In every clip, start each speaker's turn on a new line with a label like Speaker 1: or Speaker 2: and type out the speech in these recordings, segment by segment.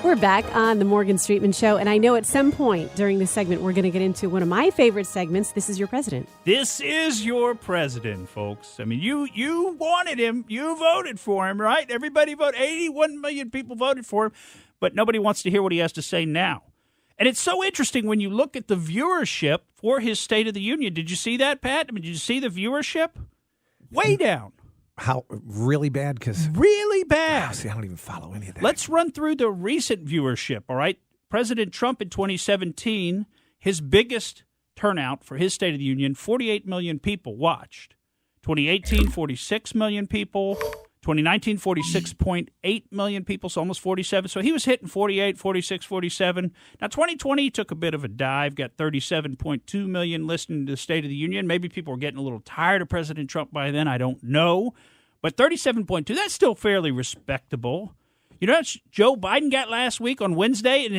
Speaker 1: We're back on the Morgan Streetman Show, and I know at some point during this segment we're going to get into one of my favorite segments. This is Your President.
Speaker 2: This is your president, folks. I mean, you wanted him. You voted for him, right? Everybody voted. 81 million people voted for him, but nobody wants to hear what he has to say now. And it's so interesting when you look at the viewership for his State of the Union. Did you see that, Pat? I mean, did you see the viewership? Way down.
Speaker 3: How really bad? Because
Speaker 2: really bad.
Speaker 3: See, I don't even follow any of that.
Speaker 2: Let's run through the recent viewership, all right? President Trump in 2017, his biggest turnout for his State of the Union, 48 million people watched. 2018, 46 million people. 2019, 46.8 million people, so almost 47. So he was hitting 48, 46, 47. Now, 2020 took a bit of a dive, got 37.2 million listening to the State of the Union. Maybe people were getting a little tired of President Trump by then. I don't know. But 37.2, that's still fairly respectable. You know what Joe Biden got last week on Wednesday? And,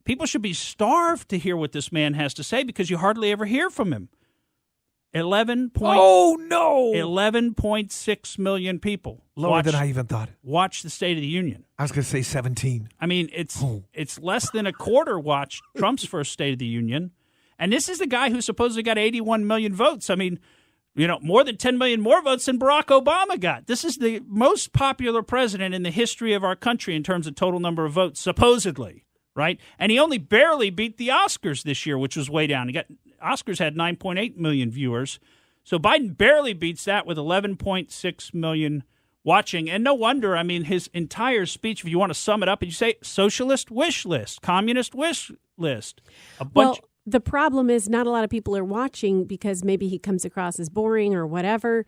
Speaker 2: people should be starved to hear what this man has to say because you hardly ever hear from him. 11.6 million people.
Speaker 3: Lower than I even thought.
Speaker 2: Watch the State of the Union.
Speaker 3: I was going to say 17.
Speaker 2: I mean, it's less than a quarter watched Trump's first State of the Union. And this is the guy who supposedly got 81 million votes. I mean, more than 10 million more votes than Barack Obama got. This is the most popular president in the history of our country in terms of total number of votes, supposedly, right? And he only barely beat the Oscars this year, which was way down. Oscars had 9.8 million viewers. So Biden barely beats that with 11.6 million watching. And no wonder, I mean, his entire speech, if you want to sum it up, you say socialist wish list, communist wish list.
Speaker 1: The problem is not a lot of people are watching because maybe he comes across as boring or whatever.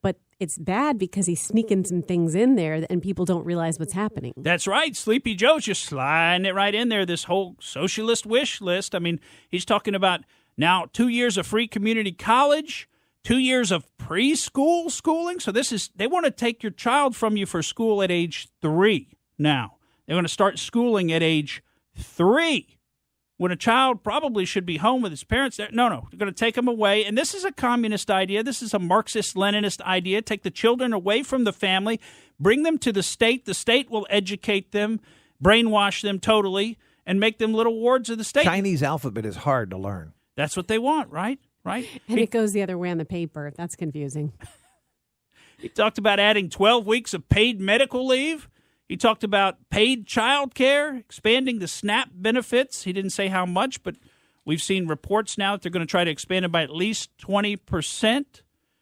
Speaker 1: But it's bad because he's sneaking some things in there and people don't realize what's happening.
Speaker 2: That's right. Sleepy Joe's just sliding it right in there, this whole socialist wish list. I mean, he's talking about now 2 years of free community college, 2 years of preschool schooling. So they want to take your child from you for school at age 3 now. They're going to start schooling at age 3 when a child probably should be home with his parents. No, they're going to take them away. And this is a communist idea. This is a Marxist-Leninist idea. Take the children away from the family, bring them to the state. The state will educate them, brainwash them totally, and make them little wards of the state.
Speaker 3: Chinese alphabet is hard to learn.
Speaker 2: That's what they want, right?
Speaker 1: And it goes the other way on the paper. That's confusing.
Speaker 2: He talked about adding 12 weeks of paid medical leave. He talked about paid child care, expanding the SNAP benefits. He didn't say how much, but we've seen reports now that they're going to try to expand it by at least 20%. And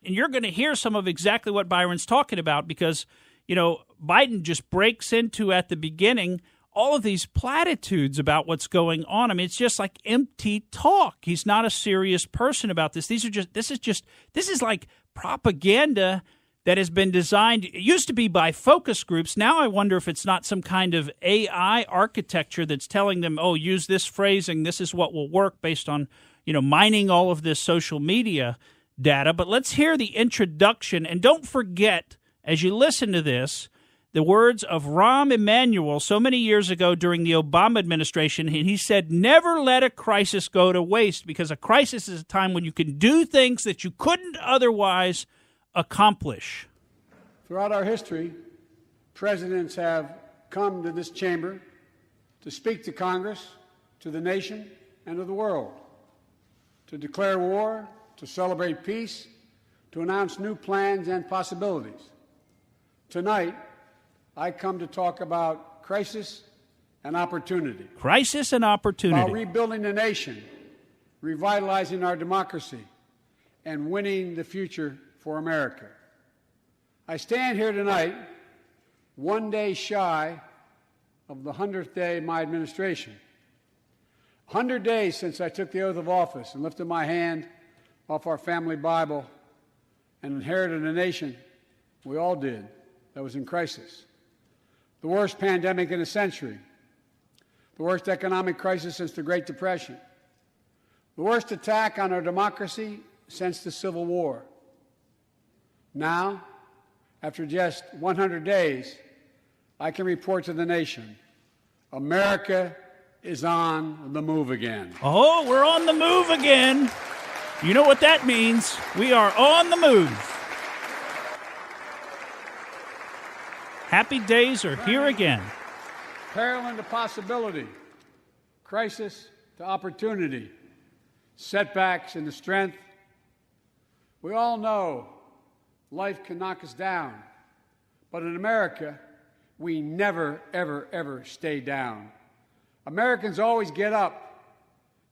Speaker 2: you're going to hear some of exactly what Byron's talking about because, Biden just breaks into, at the beginning, all of these platitudes about what's going on. I mean, it's just like empty talk. He's not a serious person about this. This is like propaganda that has been designed. It used to be by focus groups. Now I wonder if it's not some kind of AI architecture that's telling them, oh, use this phrasing. This is what will work based on, mining all of this social media data. But let's hear the introduction. And don't forget, as you listen to this, the words of Rahm Emanuel so many years ago during the Obama administration. And he said, never let a crisis go to waste, because a crisis is a time when you can do things that you couldn't otherwise accomplish.
Speaker 4: Throughout our history, presidents have come to this chamber to speak to Congress, to the nation, and to the world, to declare war, to celebrate peace, to announce new plans and possibilities. Tonight, I come to talk about crisis and opportunity.
Speaker 2: Crisis and opportunity.
Speaker 4: About rebuilding the nation, revitalizing our democracy, and winning the future for America. I stand here tonight, one day shy of the 100th day of my administration. 100 days since I took the oath of office and lifted my hand off our family Bible and inherited a nation, we all did, that was in crisis. The worst pandemic in a century. The worst economic crisis since the Great Depression. The worst attack on our democracy since the Civil War. Now, after just 100 days, I can report to the nation, America is on the move again.
Speaker 2: Oh, we're on the move again. You know what that means. We are on the move. Happy days are here again.
Speaker 4: peril into possibility, crisis to opportunity, setbacks into strength. We all know life can knock us down, but in America, we never, ever, ever stay down. Americans always get up.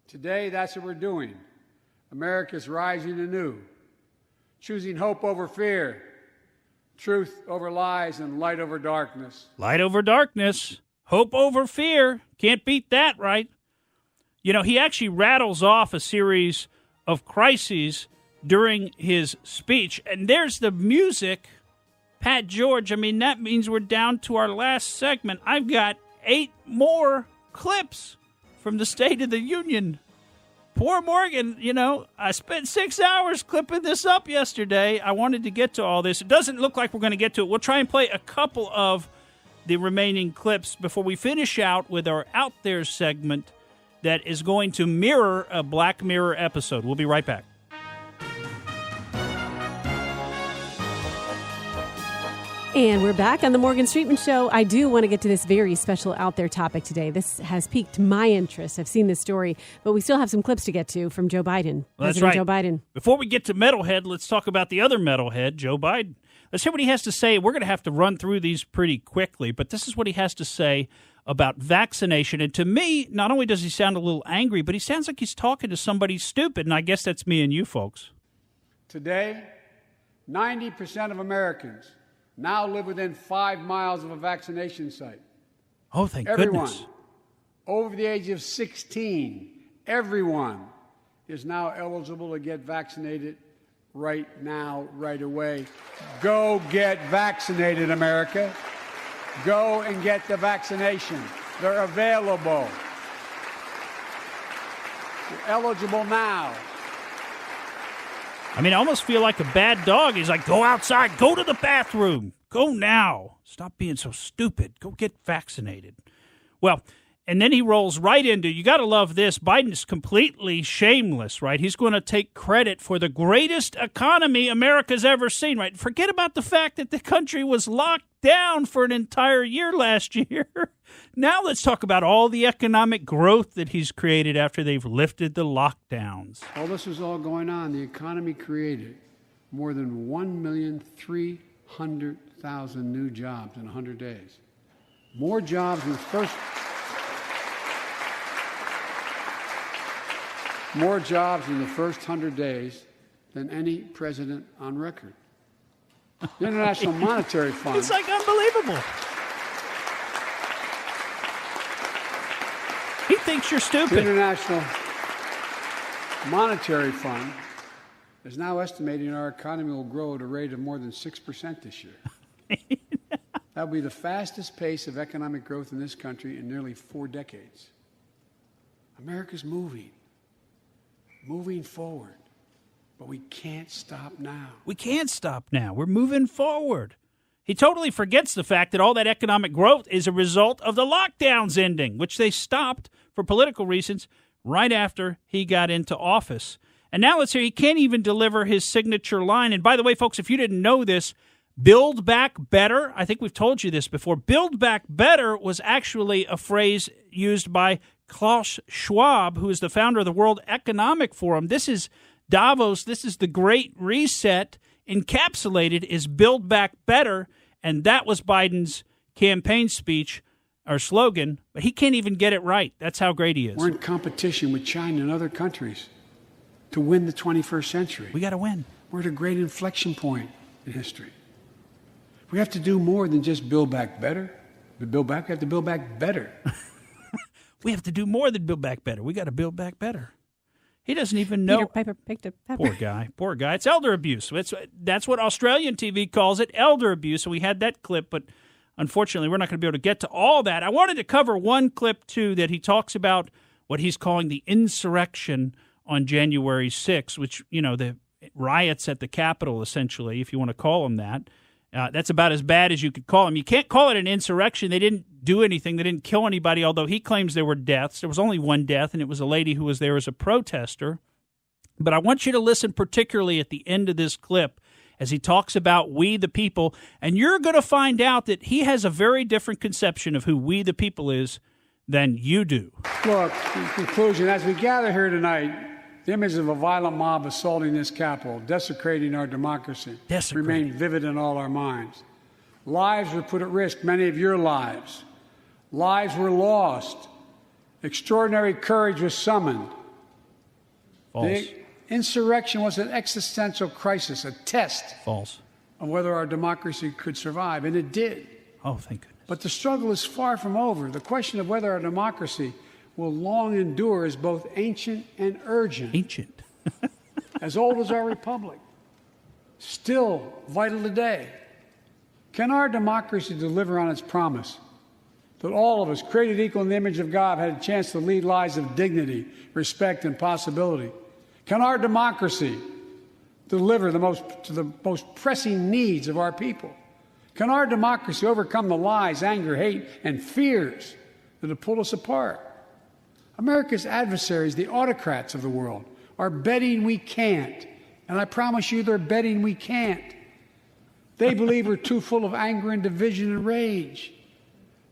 Speaker 4: Today, that's what we're doing. America's rising anew, choosing hope over fear, truth over lies, and light over darkness.
Speaker 2: Light over darkness, hope over fear. Can't beat that, right? You know, he actually rattles off a series of crises during his speech. And there's the music. Pat George, I mean, that means we're down to our last segment. I've got 8 more clips from the State of the Union. Poor Morgan, you know, I spent 6 hours clipping this up yesterday. I wanted to get to all this. It doesn't look like we're going to get to it. We'll try and play a couple of the remaining clips before we finish out with our Out There segment that is going to mirror a Black Mirror episode. We'll be right back.
Speaker 1: And we're back on the Morgan Streetman Show. I do want to get to this very special Out There topic today. This has piqued my interest. I've seen this story, but we still have some clips to get to from Joe Biden.
Speaker 2: Well, that's
Speaker 1: President
Speaker 2: right.
Speaker 1: Joe Biden.
Speaker 2: Before we get to Metalhead, let's talk about the other Metalhead, Joe Biden. Let's hear what he has to say. We're going to have to run through these pretty quickly, but this is what he has to say about vaccination. And to me, not only does he sound a little angry, but he sounds like he's talking to somebody stupid, and I guess that's me and you folks.
Speaker 4: Today, 90% of Americans now live within 5 miles of a vaccination site.
Speaker 2: Oh, thank
Speaker 4: Everyone
Speaker 2: goodness.
Speaker 4: over the age of 16, everyone is now eligible to get vaccinated right now, right away. Go get vaccinated, America. Go and get the vaccination. They're available. You're eligible now.
Speaker 2: I mean, I almost feel like a bad dog. He's like, go outside, go to the bathroom, go now. Stop being so stupid. Go get vaccinated. Well, and then he rolls right into, you got to love this, Biden's completely shameless, right? He's going to take credit for the greatest economy America's ever seen, right? Forget about the fact that the country was locked down for an entire year last year. Now let's talk about all the economic growth that he's created after they've lifted the lockdowns.
Speaker 4: While this was all going on, the economy created more than 1,300,000 new jobs in 100 days. More jobs in the first... More jobs in the first 100 days than any president on record. The International Monetary Fund.
Speaker 2: It's like unbelievable. He thinks you're
Speaker 4: The
Speaker 2: stupid.
Speaker 4: International Monetary Fund is now estimating our economy will grow at a rate of more than 6% this year. That will be the fastest pace of economic growth in this country in nearly 4 decades. America's moving forward, but we can't stop now.
Speaker 2: We can't stop now. We're moving forward. He totally forgets the fact that all that economic growth is a result of the lockdowns ending, which they stopped for political reasons right after he got into office. And now let's hear he can't even deliver his signature line. And by the way, folks, if you didn't know this, Build Back Better, I think we've told you this before, Build Back Better was actually a phrase used by Klaus Schwab, who is the founder of the World Economic Forum. This is Davos. This is the Great Reset. Encapsulated is Build Back Better, and that was Biden's campaign speech or slogan, but he can't even get it right. That's how great he is.
Speaker 4: We're in competition with China and other countries to win the 21st century.
Speaker 2: We got to win.
Speaker 4: We're at a great inflection point in history. We have to do more than just build back better. We have to build back better.
Speaker 2: We have to do more than build back better. We got to build back better. He doesn't even know.
Speaker 1: Peter Piper picked a pepper.
Speaker 2: Poor guy. It's elder abuse. That's what Australian TV calls it, elder abuse. So we had that clip, but unfortunately, we're not going to be able to get to all that. I wanted to cover one clip, too, that he talks about what he's calling the insurrection on January 6th, which, you know, the riots at the Capitol, essentially, if you want to call them that. That's about as bad as you could call them. You can't call it an insurrection. They didn't do anything. They didn't kill anybody, although he claims there were deaths. There was only one death, and it was a lady who was there as a protester. But I want you to listen particularly at the end of this clip as he talks about we the people, and you're going to find out that he has a very different conception of who we the people is than you do.
Speaker 4: Look, in conclusion, as we gather here tonight, the image of a violent mob assaulting this Capitol, desecrating our democracy, remain vivid in all our minds. Lives were put at risk, many of your lives. Lives were lost. Extraordinary courage was summoned.
Speaker 2: False.
Speaker 4: The insurrection was an existential crisis, a test
Speaker 2: False.
Speaker 4: of whether our democracy could survive, and it did.
Speaker 2: Oh, thank goodness.
Speaker 4: But the struggle is far from over. The question of whether our democracy will long endure is both ancient and urgent.
Speaker 2: Ancient.
Speaker 4: As old as our republic. Still vital today. Can our democracy deliver on its promise that all of us, created equal in the image of God, had a chance to lead lives of dignity, respect, and possibility? Can our democracy deliver to the most pressing needs of our people? Can our democracy overcome the lies, anger, hate, and fears that have pulled us apart? America's adversaries, the autocrats of the world, are betting we can't. And I promise you they're betting we can't. They believe we're too full of anger and division and rage.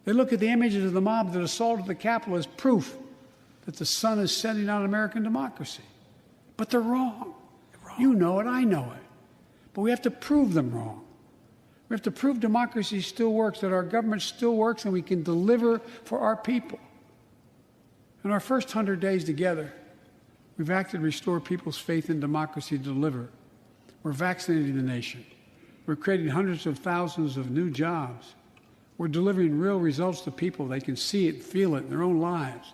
Speaker 4: They look at the images of the mob that assaulted the Capitol as proof that the sun is setting on American democracy. But they're wrong. You know it, I know it. But we have to prove them wrong. We have to prove democracy still works, that our government still works, and we can deliver for our people. In our first 100 days together, we've acted to restore people's faith in democracy to deliver. We're vaccinating the nation. We're creating hundreds of thousands of new jobs. We're delivering real results to people. They can see it, feel it in their own lives.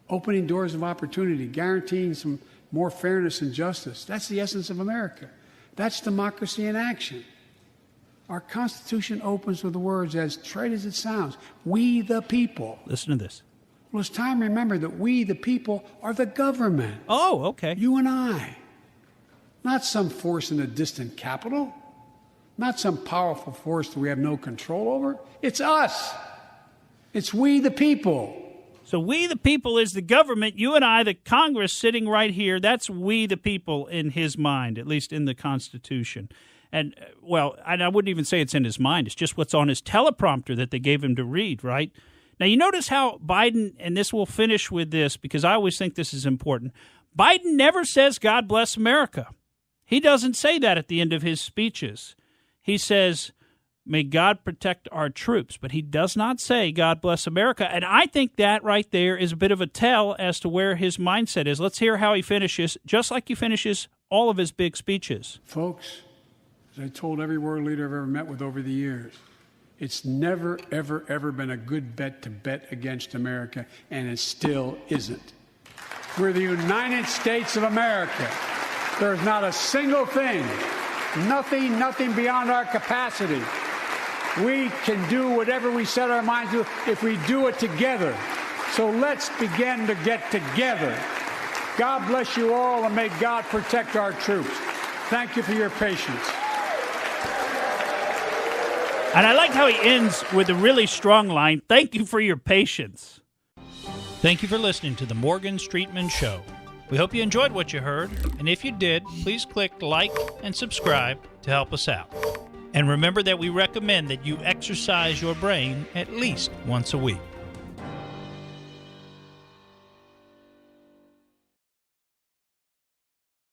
Speaker 4: Opening doors of opportunity, guaranteeing some more fairness and justice. That's the essence of America. That's democracy in action. Our Constitution opens with the words, as trite as it sounds, we the people.
Speaker 2: Listen to this.
Speaker 4: Well, it's time to remember that we the people are the government.
Speaker 2: Oh, okay.
Speaker 4: You and I. Not some force in a distant capital. Not some powerful force that we have no control over. It's us. It's we the people.
Speaker 2: So we the people is the government. You and I, the Congress sitting right here, that's we the people in his mind, at least in the Constitution. And, well, I wouldn't even say it's in his mind. It's just what's on his teleprompter that they gave him to read, right? Now, you notice how Biden, and this will finish with this because I always think this is important, Biden never says, God bless America. He doesn't say that at the end of his speeches. He says, may God protect our troops, but he does not say, God bless America. And I think that right there is a bit of a tell as to where his mindset is. Let's hear how he finishes, just like he finishes all of his big speeches.
Speaker 4: Folks, as I told every world leader I've ever met with over the years, it's never, ever, ever been a good bet to bet against America, and it still isn't. We're the United States of America. There's not a single thing, nothing beyond our capacity. We can do whatever we set our minds to if we do it together. So let's begin to get together. God bless you all, and may God protect our troops. Thank you for your patience.
Speaker 2: And I like how he ends with a really strong line, thank you for your patience. Thank you for listening to the Morgan Streetman Show. We hope you enjoyed what you heard, and if you did, please click like and subscribe to help us out. And remember that we recommend that you exercise your brain at least once a week.